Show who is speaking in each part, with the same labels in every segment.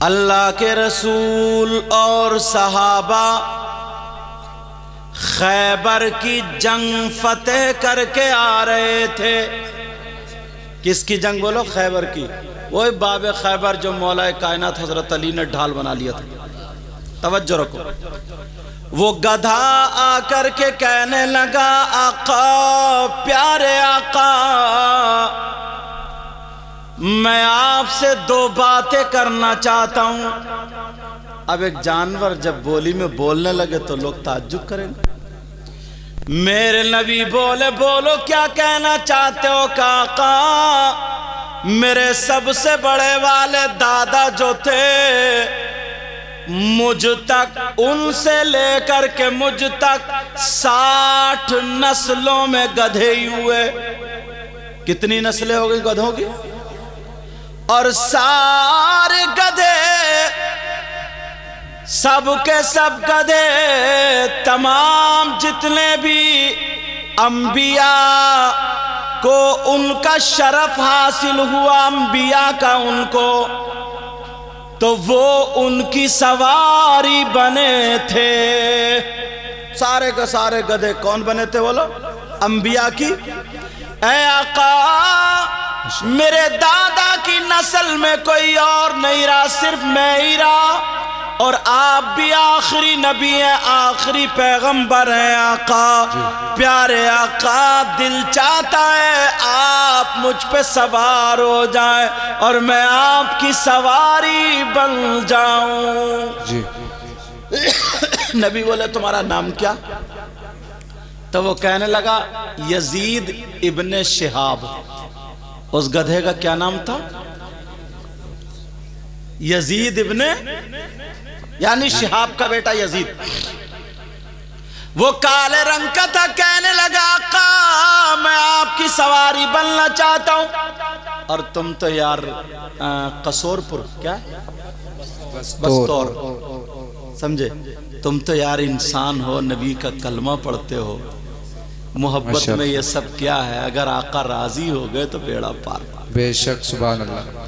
Speaker 1: اللہ کے رسول اور صحابہ خیبر کی جنگ فتح کر کے آ رہے تھے۔ کس کی جنگ بولو؟ خیبر کی۔ وہی باب خیبر جو مولا کائنات حضرت علی نے ڈھال بنا لیا تھا۔ توجہ رکھو۔ وہ گدھا آ کر کے کہنے لگا آقا، پیارے آقا، میں آپ سے دو باتیں کرنا چاہتا ہوں۔ اب ایک جانور جب بولی میں بولنے لگے تو لوگ تعجب کریں گے۔ میرے نبی بولے، بولو کیا کہنا چاہتے ہو؟ کہ آقا، میرے سب سے بڑے والے دادا جو تھے، مجھ تک، ان سے لے کر کے مجھ تک 60 نسلوں میں گدھے ہی ہوئے۔ کتنی نسلیں ہو گئی گدھوں کی؟ اور سارے گدھے، سب کے سب گدھے، تمام جتنے بھی انبیاء کو ان کا شرف حاصل ہوا، انبیاء کا ان کو، تو وہ ان کی سواری بنے تھے۔ سارے کے سارے گدھے کون بنے تھے بولو؟ انبیاء کی۔ اے آقا، میرے دادا کی نسل میں کوئی اور نہیں رہا، صرف میں ہی رہا، اور آپ بھی آخری نبی ہیں، آخری پیغمبر ہیں۔ آقا، پیارے آقا، دل چاہتا ہے آپ مجھ پہ سوار ہو جائیں اور میں آپ کی سواری بن جاؤں۔ جی۔ نبی بولے تمہارا نام کیا؟ تو وہ کہنے لگا یزید ابن شہاب۔ اس گدھے کا کیا نام تھا؟ یزید ابن، یعنی شہاب کا بیٹا یزید۔ وہ کالے رنگ کا تھا۔ کہنے لگا آقا، میں آپ کی سواری بننا چاہتا ہوں۔ اور تم تو یار قصور پور، کیا بستور، سمجھے؟ تم تو یار انسان ہو، نبی کا کلمہ پڑھتے ہو، محبت میں یہ سب کیا ہے؟ اگر آقا راضی ہو گئے تو بیڑا پار۔
Speaker 2: بے شک، سبحان اللہ۔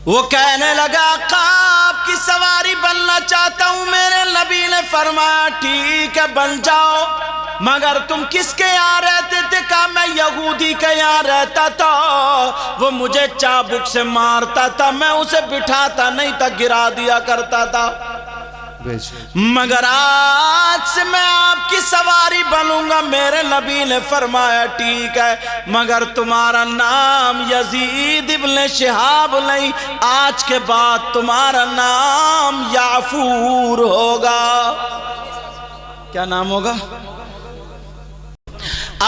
Speaker 1: وہ کہنے لگا آقا، آپ کی سواری بننا چاہتا ہوں۔ میرے نبی نے فرمایا ٹھیک ہے، بن جاؤ، مگر تم کس کے یہاں رہتے تھے؟ کہا میں یہودی کے یہاں رہتا تھا، وہ مجھے چابک سے مارتا تھا، میں اسے بٹھاتا نہیں تھا، گرا دیا کرتا تھا، مگر آج سے میں آپ کی سواری بنوں گا۔ میرے نبی نے فرمایا ٹھیک ہے، مگر تمہارا نام یزید ابن شہاب نہیں، آج کے بعد تمہارا نام یعفور ہوگا۔ کیا نام ہوگا؟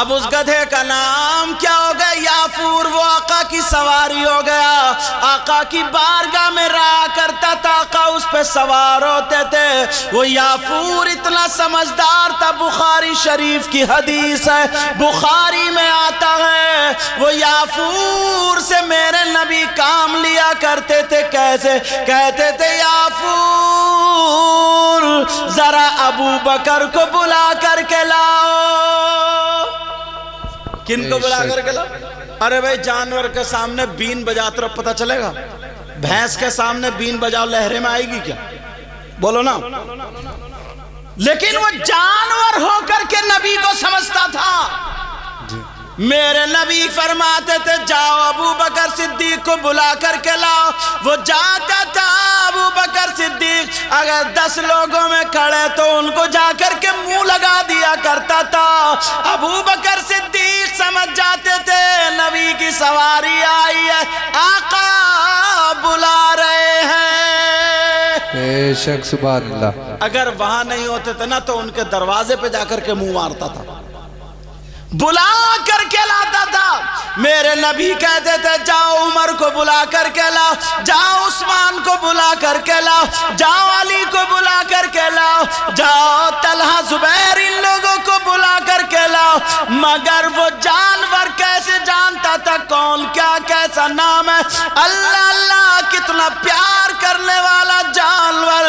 Speaker 1: اب اس گدھے کا نام کیا ہو گیا؟ یعفور۔ وہ آقا کی سواری ہو گیا، آقا کی بارگاہ میں رہا کرتا تھا، آقا اس پہ سوار ہوتے تھے۔ وہ یعفور اتنا سمجھدار تھا، بخاری شریف کی حدیث ہے، بخاری میں آتا ہے، وہ یعفور سے میرے نبی کام لیا کرتے تھے۔ کیسے؟ کہتے تھے یعفور، ذرا ابو بکر کو بلا کر کے لاؤ۔ کن کو بلا کر کے لاؤ؟ ارے بھائی، جانور کے سامنے بین بجاتے رہو، پتہ چلے گا؟ بھینس کے سامنے بین بجاؤ، لہرے میں آئے گی کیا؟ بولو نا۔ لیکن وہ جانور ہو کر کے نبی کو سمجھتا تھا۔ میرے نبی فرماتے تھے جاؤ ابو بکر صدیق کو بلا کر کے لاؤ۔ وہ جاتا تھا، ابو بکر صدیق اگر 10 لوگوں میں کھڑے تو ان کو جا کر کے منہ لگا دیا کرتا تھا۔ ابو بکر صدیق سمجھ جاتے تھے نبی کی سواری آئی ہے، آقا بلا رہے ہیں۔
Speaker 2: بے شک، سبحان اللہ۔
Speaker 1: اگر وہاں نہیں ہوتے تھے نا تو ان کے دروازے پہ جا کر کے منہ مارتا تھا، بلا کر کے لاتا تھا۔ میرے نبی کہتے تھے جاؤ عمر کو بلا کر کے لاؤ، جاؤ عثمان کو بلا کر کے لاؤ، جاؤ علی کو بلا کر کے لاؤ، جاؤ طلحہ زبیر ان لوگوں کو بلا کر کے لاؤ۔ مگر وہ جانور کیسے جانتا تھا کون کیا کیسا نام ہے؟ اللہ اللہ، کتنا پیار کرنے والا جانور،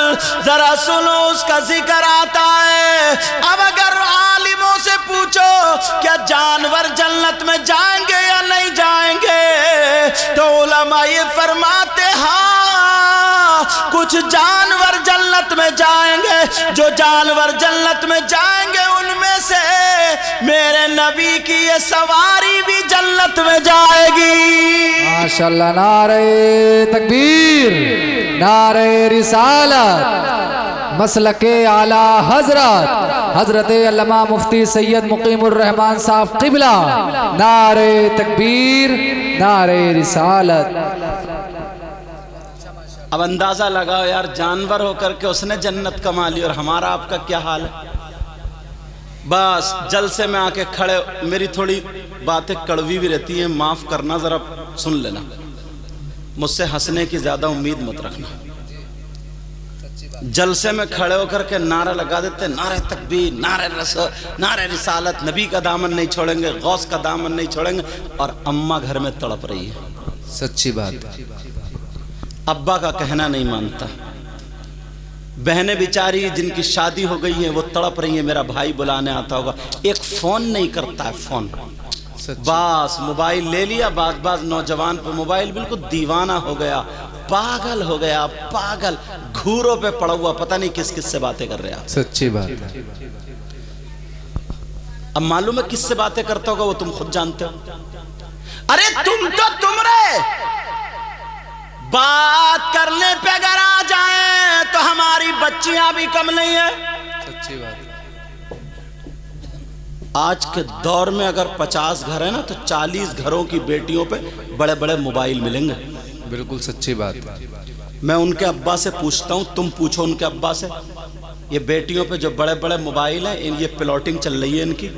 Speaker 1: ذرا سنو اس کا ذکر آتا ہے۔ اب اگر عالموں سے پوچھو کیا جانور جنت میں جائیں گے یا نہیں جائیں گے، تو علماء یہ فرماتے ہاں کچھ جانور جنت میں جائیں گے، جو جانور جنت میں جائیں گے ان میں سے میرے نبی کی یہ سواری بھی جنت میں جائے گی۔
Speaker 2: ماشاءاللہ، نعرہ تکبیر، نعرہ رسالت، مسلک اعلی حضرت علامہ مفتی سید مقیم الرحمان صاحب قبلہ، نعرہ تکبیر، نعرہ رسالت۔
Speaker 1: اب اندازہ لگاؤ یار، جانور ہو کر کے اس نے جنت کما لی، اور ہمارا آپ کا کیا حال ہے؟ بس جلسے میں آ کے کھڑے، میری تھوڑی باتیں کڑوی بھی رہتی ہیں، معاف کرنا، ذرا سن لینا، مجھ سے ہنسنے کی زیادہ امید مت رکھنا۔ جلسے میں کھڑے ہو کر کے نعرہ لگا دیتے، نعرہ تکبیر، نعرہ رسالت، نبی کا دامن نہیں چھوڑیں گے، غوث کا دامن نہیں چھوڑیں گے، اور اماں گھر میں تڑپ رہی ہے،
Speaker 2: سچی بات،
Speaker 1: ابا کا کہنا نہیں مانتا، بہنیں بیچاری جن کی شادی ہو گئی ہیں وہ تڑپ رہی ہیں، میرا بھائی بلانے آتا ہوگا، ایک فون نہیں کرتا ہے، فون بس موبائل لے لیا۔ بعض نوجوان پہ موبائل بالکل دیوانہ ہو گیا، پاگل ہو گیا، پاگل، گھوروں پہ پڑا ہوا، پتہ نہیں کس کس سے باتیں کر رہا۔
Speaker 2: سچی بات۔
Speaker 1: اب معلوم ہے کس سے باتیں کرتا ہوگا، وہ تم خود جانتے ہو۔ ارے تم رے بات کرنے پہ اگر آ جائیں تو ہماری بچیاں بھی کم نہیں ہیں۔
Speaker 2: سچی بات۔
Speaker 1: آج کے دور میں اگر 50 گھر ہیں نا تو 40 گھروں کی بیٹیوں پہ بڑے بڑے موبائل ملیں گے۔
Speaker 2: بالکل سچی بات۔
Speaker 1: میں ان کے ابا سے پوچھتا ہوں، تم پوچھو ان کے ابا سے، یہ بیٹیوں پہ جو بڑے بڑے موبائل ہیں، یہ پلاٹنگ چل رہی ہے، ان کی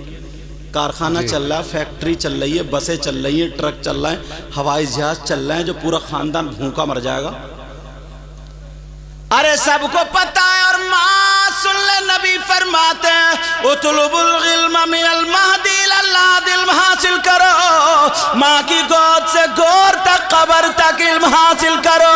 Speaker 1: کارخانہ چل رہا ہے، فیکٹری چل رہی ہے، بسیں چل رہی ہیں، ٹرک چل رہے ہیں، ہوائی جہاز چل رہے ہیں، جو پورا خاندان بھوکا مر جائے گا۔ ارے سب کو پتہ ہے، اور ماں سن لے، نبی فرماتے ہیں اطلب العلم من المہدی للحد، علم حاصل کرو، ماں کی گود سے گور تک، قبر تک علم حاصل کرو۔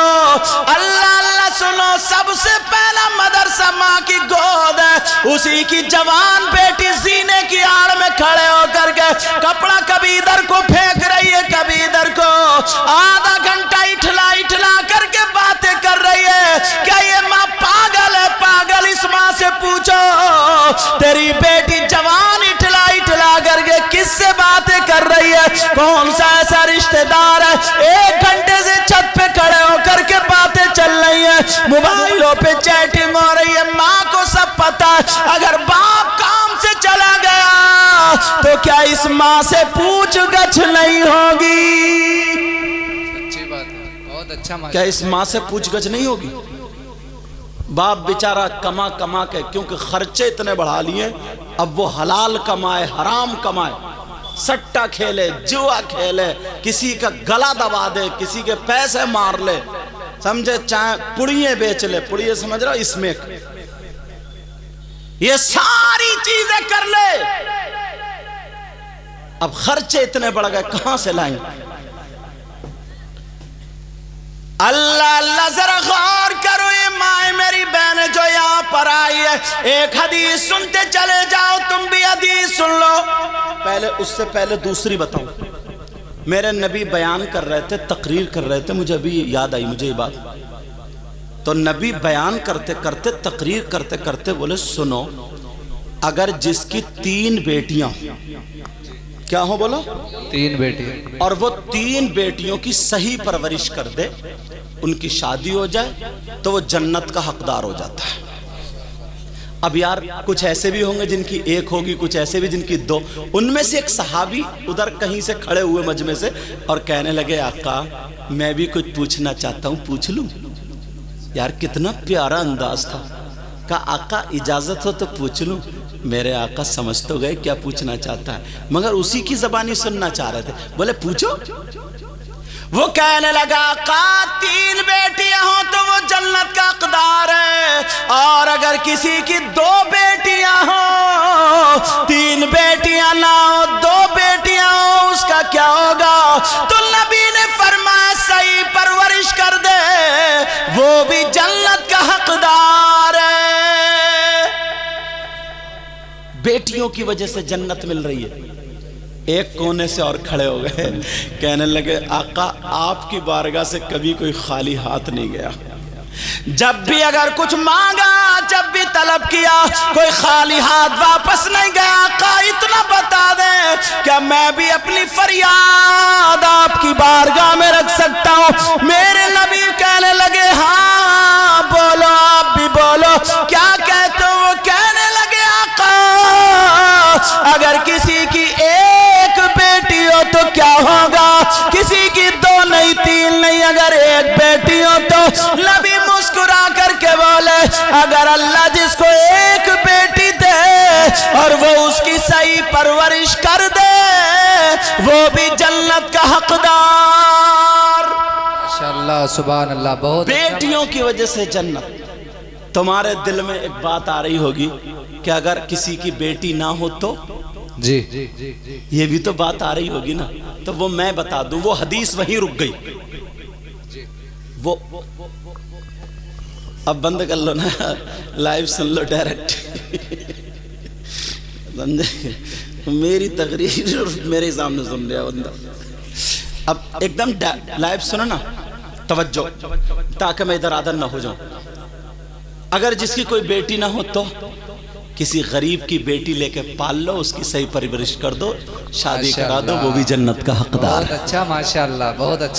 Speaker 1: اللہ اللہ سنو، سب سے پہلا مدرسہ ماں کی گود ہے، اسی کی جوان بیٹی سینے کی آڑ میں کھڑے ہو کر کے کپڑا کبھی ادھر کو پھینک رہی ہے، کبھی ادھر کو، آدھا گھنٹہ اٹھلا کر کے باتیں کر رہی ہے۔ کیا یہ ماں پاگل ہے؟ پاگل، اس ماں سے پوچھو تیری بیٹی جوان اٹھلا کر کے کس سے باتیں کر رہی ہے؟ کون سا ایسا رشتہ دار ہے 1 گھنٹے سے چھت پہ کھڑے ہو کر کے باتیں چل رہی ہیں، موبائلوں پہ چیٹنگ ہو رہی ہے، ماں کو سب پتا ہے۔ اگر باپ کام سے چلا گیا تو کیا اس ماں سے پوچھ گچھ نہیں ہوگی؟
Speaker 2: سچی بات ہے، بہت اچھا۔
Speaker 1: کیا اس ماں سے پوچھ گچھ نہیں ہوگی؟ باپ بیچارہ کما کے، کیونکہ خرچے اتنے بڑھا لیے، اب وہ حلال کمائے، حرام کمائے، سٹا کھیلے، جوا کھیلے، کسی کا گلا دبا دے، کسی کے پیسے مار لے، سمجھے، چاہے پڑیے بیچ لے، پڑیے سمجھ رہا، اس میں یہ ساری چیزیں کر لے، اب خرچے اتنے بڑھ گئے، کہاں سے لائیں؟ اللہ اللہ، ذرا غور کرو، یہ ماں میری بہن جو یہاں پر آئی ہے، ایک حدیث سنتے چلے جاؤ، تم بھی حدیث سن لو۔ اس سے پہلے دوسری بتاؤں، میرے نبی بیان کر رہے تھے، تقریر کر رہے تھے، مجھے ابھی یاد آئی مجھے یہ بات، تو نبی بیان کرتے کرتے، تقریر کرتے کرتے بولے، سنو، اگر جس کی 3 بیٹیاں، کیا ہو بولو؟
Speaker 2: 3 بیٹی، اور
Speaker 1: وہ 3 بیٹیوں کی صحیح پرورش کر دے، ان کی شادی ہو جائے تو وہ جنت کا حقدار ہو جاتا ہے۔ اب یار کچھ ایسے بھی ہوں گے جن کی 1 ہوگی، کچھ ایسے بھی جن کی 2۔ ان میں سے ایک صحابی ادھر کہیں سے کھڑے ہوئے مجمع سے اور کہنے لگے، آقا میں بھی کچھ پوچھنا چاہتا ہوں، پوچھ لوں؟ یار کتنا پیارا انداز تھا، کہا آقا اجازت ہو تو پوچھ لوں؟ میرے آقا سمجھ تو گئے کیا پوچھنا چاہتا ہے، مگر اسی کی زبانی سننا چاہ رہے تھے، بولے پوچھو۔ وہ کہنے لگا، آقا 3 بیٹیاں ہوں تو وہ جنت کا حقدار ہے، اور اگر کسی کی 2 بیٹیاں ہوں، 3 بیٹیاں نہ ہو، 2 بیٹیاں ہوں، اس کا کیا ہوگا؟ تو نبی نے فرمایا، صحیح پرورش کر دے، وہ بھی جنت کا حقدار ہے۔ بیٹیوں کی وجہ سے جنت مل رہی ہے۔ ایک کونے سے اور کھڑے ہو گئے، کہنے لگے، آقا آپ کی بارگاہ سے کبھی کوئی خالی ہاتھ نہیں گیا، جب بھی اگر کچھ مانگا، جب بھی طلب کیا، کوئی خالی ہاتھ واپس نہیں گیا۔ آقا اتنا بتا دیں کیا میں بھی اپنی فریاد آپ کی بارگاہ میں رکھ سکتا ہوں؟ میرے نبی کہنے لگے ہاں بولو، آپ بھی بولو، کیا کہتے ہو؟ وہ کہنے لگے آقا اگر کسی کی ایک بیٹی ہو تو کیا ہوگا؟ کسی کی دو نہیں تین نہیں، اگر ایک بیٹی ہو تو؟ نبی مسکرا کر کے بولے اگر اللہ جس کو ایک بیٹی دے اور وہ اس کی صحیح پرورش کر دے وہ بھی جنت کا حقدار۔
Speaker 2: ماشاءاللہ سبحان اللہ، بہت
Speaker 1: بیٹیوں کی وجہ سے جنت۔ تمہارے دل میں ایک بات آ رہی ہوگی کہ اگر کسی کی بیٹی نہ ہو تو؟
Speaker 2: جی
Speaker 1: یہ بھی تو بات آ رہی ہوگی نا، تو وہ میں بتا دوں، وہ حدیث وہیں رک گئی۔ وہ اب بند کر لو نا، لائیو سن لو ڈائریکٹ۔ میری تقریر میرے سامنے سن رہا بندہ۔ اب ایک دم لائیو سنو نا، توجہ، تاکہ میں ادھر آدھر نہ ہو جاؤں۔ اگر جس کی کوئی بیٹی نہ ہو تو کسی غریب کی بیٹی لے کے پال لو، اس کی صحیح پرورش کر دو، شادی کرا دو، وہ بھی جنت کا حقدار ہے۔
Speaker 2: بہت اچھا، ماشاءاللہ بہت اچھا۔